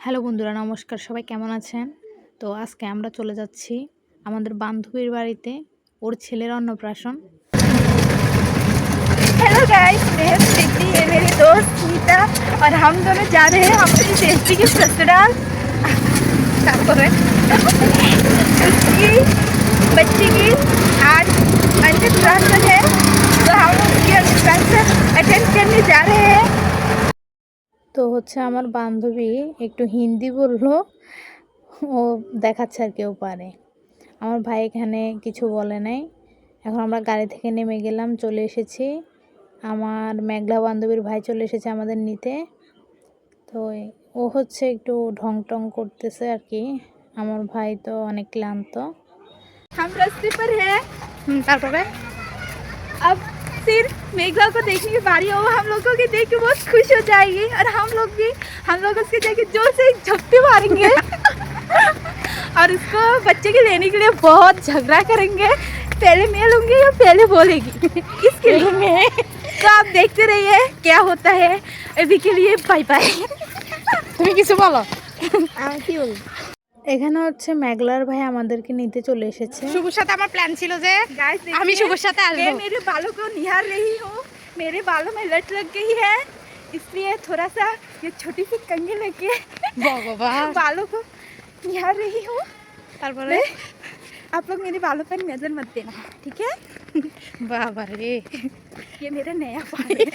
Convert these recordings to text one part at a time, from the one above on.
Hello বন্ধুরা, নমস্কার। সবাই কেমন আছেন? তো আজকে আমরা চলে যাচ্ছি আমাদের বান্ধবীর বাড়িতে, ওর ছেলের অন্নপ্রাশন। हेलो गाइस, मैं हूं प्रीति, ये मेरी दोस्त नीता और हम दोनों जा रहे हैं अपनी बेटी के ससुराल। उसकी बच्ची की आज अन्नप्राशन है, तो हम उसकी अन्नप्राशन अटेंड करने जा रहे हैं। তো হচ্ছে আমার বান্ধবী একটু হিন্দি বললো, ও দেখাচ্ছে আর কেউ পারে। আমার ভাই এখানে কিছু বলে নাই। এখন আমরা গাড়ি থেকে নেমে গেলাম, চলে এসেছি। আমার মেঘলা বান্ধবীর ভাই চলে এসেছে আমাদের নিতে। তো ও হচ্ছে একটু ঢং টং করতেছে আর কি। আমার ভাই তো অনেক ক্লান্ত। हम रास्ते पर हैं, তারপরে अब सिर्फ मेघला को देखने की बारी हो। हम लोगों को देख के बहुत खुश हो जाएगी और हम लोग उसके देख के जोर से झपटी मारेंगे और उसको बच्चे के लेने के लिए बहुत झगड़ा करेंगे। पहले मैं लूँगी या पहले बोलेगी इसके लिए मैं। तो आप देखते रहिए क्या होता है। अभी के लिए बाय बाय। তুমি কিছু বলো। কি বল? এখানে হচ্ছে মেঘলার ভাই আমাদেরকে নিতে চলে এসেছে। শুভর সাথে আমার প্ল্যান ছিল যে আমি শুভর সাথে আসবো। मैं मेरे बालों को निहार रही हूँ। मेरे बालों में लट लग गई है, इसलिए थोड़ा सा ये छोटी सी कंघी लेके भगवान बालों को निहार रही हूँ। তারপরে आप लोग मेरे बालों पर नजर मत देना, ठीक है? বাবা রে ये मेरा नया बाल है।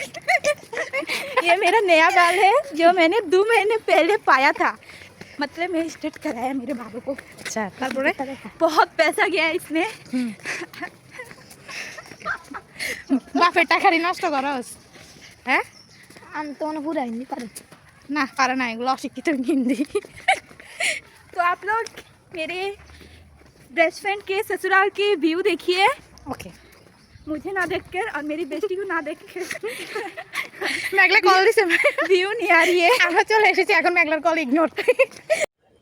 ये मेरा नया बाल है जो मैंने 2 महीने पहले पाया था। मतलब मैं स्ट्रेट कराया मेरे बालों को। আচ্ছা তারপরে बहुत पैसा गया है इसमें। বাপের টাকারই নষ্ট করস। হ্যাঁ আমি তো পুরো হিন্দি পারি না পারে না, এগুলো অশিক্ষিত হিন্দি। तो आप लोग मेरे बेस्ट फ्रेंड के ससुराल की व्यू देखिए, ওকে मुझे ना देखकर और मेरी बेटी को ना देखकर মেঘলা কল দিছে, व्यू नहीं आ रही है। আমরা চলে এসেছি, এখন মেঘলার কল ইগনোর।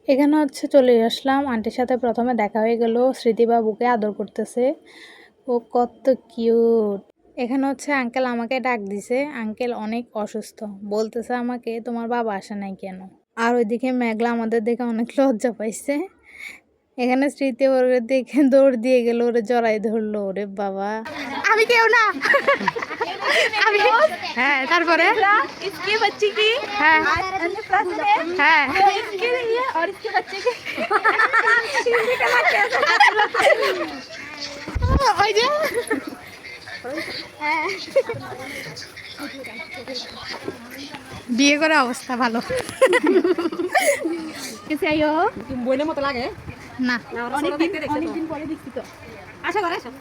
এখানে হচ্ছে চলে আসলাম। আন্টির সাথে প্রথমে দেখা হয়ে গেল। স্মৃতিবাবুকে আদর করতেছে, ও কত কিউট। এখানে হচ্ছে আঙ্কেল আমাকে ডাক দিছে। আঙ্কেল অনেক অসুস্থ, বলতেছে আমাকে তোমার বাবা আসে নাই কেন। আর ওইদিকে মেঘলা আমাদের দেখে অনেক লজ্জা পাইছে। এখানে স্মৃতি ওরে দেখে দৌড় দিয়ে গেল, ওরে জড়াই ধরলো। ওরে বাবা, আমি কেউ না। আমি হ্যাঁ তারপরে इसके बच्चे की হ্যাঁ अन्नप्राशन है, হ্যাঁ तो इसके लिए और इसके बच्चे के ওই যে বিয়ে করা অবস্থা ভালো। कैसे आई हो? বইনের মতো লাগে না। অনেক দিন পরে দেখছি তো। আশা করে আসো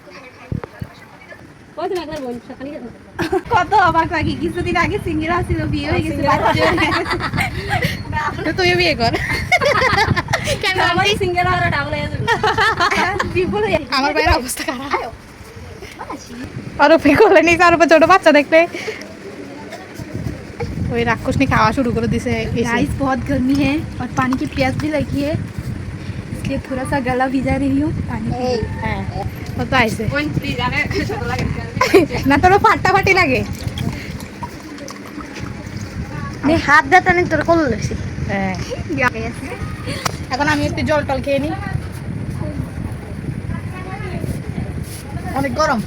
কত অবাক লাগে, কিছুদিন আগে সিঙ্গেল ছিল, বিয়ে হয়ে গেছে, বাচ্চা হয়ে গেছে। তো তুইও বিয়ে কর। কেন আমারই সিঙ্গেল আর ডাবল হয়ে যাবে। বিপুল হয়ে যাবে। আমার ভাইয়ের অবস্থা খারাপ। আর ওপে কোলে নিয়ে আর ওপে ছোট বাচ্চা দেখলে ওই রাক্ষসনি খাওয়া শুরু করে দিছে। गाइस बहुत गर्मी है और पानी की प्यास भी लगी है, इसलिए थोड़ा सा गला भिजा रही हूँ पानी के लिए। হ্যাঁ ও তো আইছে না, তোর ফাটাফাটি লাগে। मैं हाथ देता नहीं তোর কোল লইছি। হ্যাঁ এখন আমি একটু জল টল খেয়ে নিই, অনেক গরম।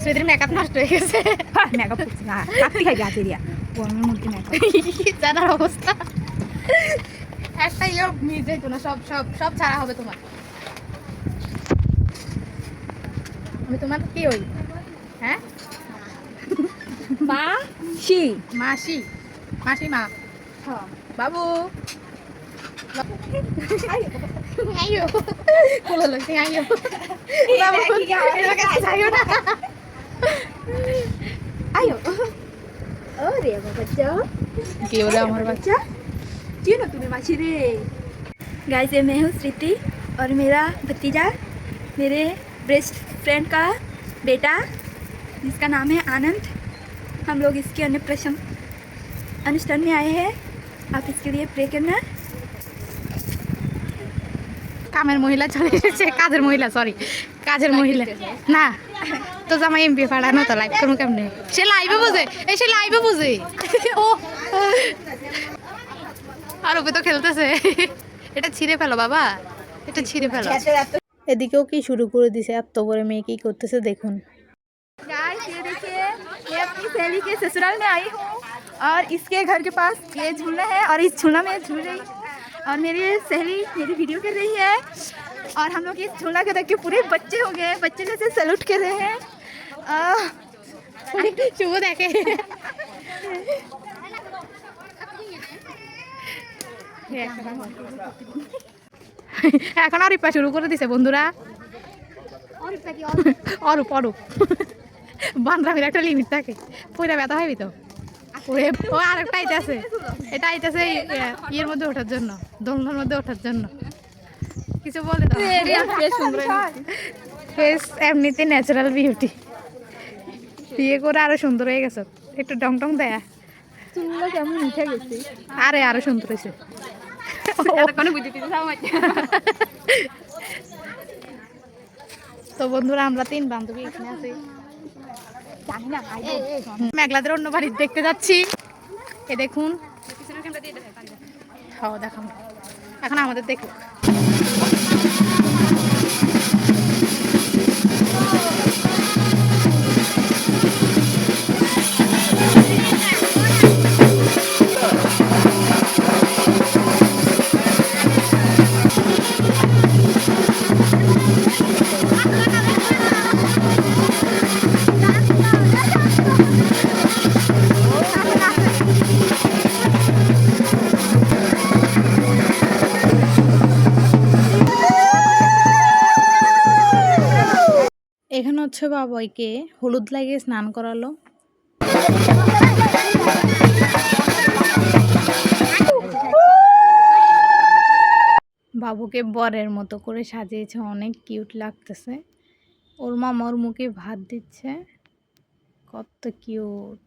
স্মৃতির মেকআপ নষ্ট হয়ে গেছে। মেকআপ করছি না, কাপড় খাই গাছে দিয়া গরমের মধ্যে মেকআপ। জানার অবস্থা একটা ইয়ে মিস যাইতো না, সব সব সব ছাড়া হবে তোমার। আমি তোমার কি হই? হ্যাঁ মাসি মাসি, মাসি মা বাবু আইও কোলে লইছি আইও বাবু এটাকে যাইও না। आयो। अरे बच्चा, কি বলে আমার বাচ্চা? क्यों ना तुम्हें मासी रे। गाइस ये मैं हूँ स्मृति और मेरा भतीजा, मेरे बेस्ट फ्रेंड का बेटा जिसका नाम है आनंद। हम लोग इसके अन्नप्राशन अनुष्ठान में आए हैं, आप इसके लिए प्रे करना। কামের মহিলা চলে এসেছে, কাজের মহিলা, সরি কাজের মহিলা না তো জামাই এমপি পাঠানো তো লাইভ করবো কেমনে সে লাইভে বুঝে সে লাইভে বুঝে ও আর ওকে তো খেলতেছে এটা ছিঁড়ে ফেলো বাবা এটা ছিঁড়ে ফেলো এদিকেও কি শুরু করে দিছে, এত বড় মেয়ে কি করতেছে দেখুন। गाइस ये देखिए मैं अपनी सहेली के ससुराल में आई हूँ और इसके घर के पास ये झूला है और इस झूला में झूल रही और मेरी सहेली मेरी वीडियो कर रही है और हम लोग इस झूला को देख के पूरे बच्चे हो गए, बच्चे जैसे सैल्यूट कर रहे हैं। শুভ দেখে এখন আর ইপা শুরু করে দিছে বন্ধুরা অরূপ অরূপ বান্ধবীর একটা লিমিট থাকে পুরা ব্যথা হইবি তো ও আরেকটা আইতেছে এটা আইতেছে ইয়ের মধ্যে ওঠার জন্য দোলনার মধ্যে ওঠার জন্য কিছু বলে দাও ফেস এমনিতে ন্যাচারাল বিউটি বিয়ে করে আরো সুন্দর হয়ে গেছে একটু ডং টং দেয়া चुल्ला केमन उठे গেছে আরে আরো সুন্দর হয়েছে তো বন্ধুরা আমরা 3 বান্ধবী এখানে আছি জানি না ভাই মেঘলাদের অন্য বাড়ি দেখতে যাচ্ছি এ দেখুন হ্যাঁ দেখাম এখন আমাদের দেখুন এখানে হচ্ছে বাবাইকে হলুদ লাগিয়ে স্নান করালো বাবুকে বরের মতো করে সাজিয়েছে, অনেক কিউট লাগতেছে। ওর মামা ওর মুখে ভাত দিচ্ছে, কত কিউট।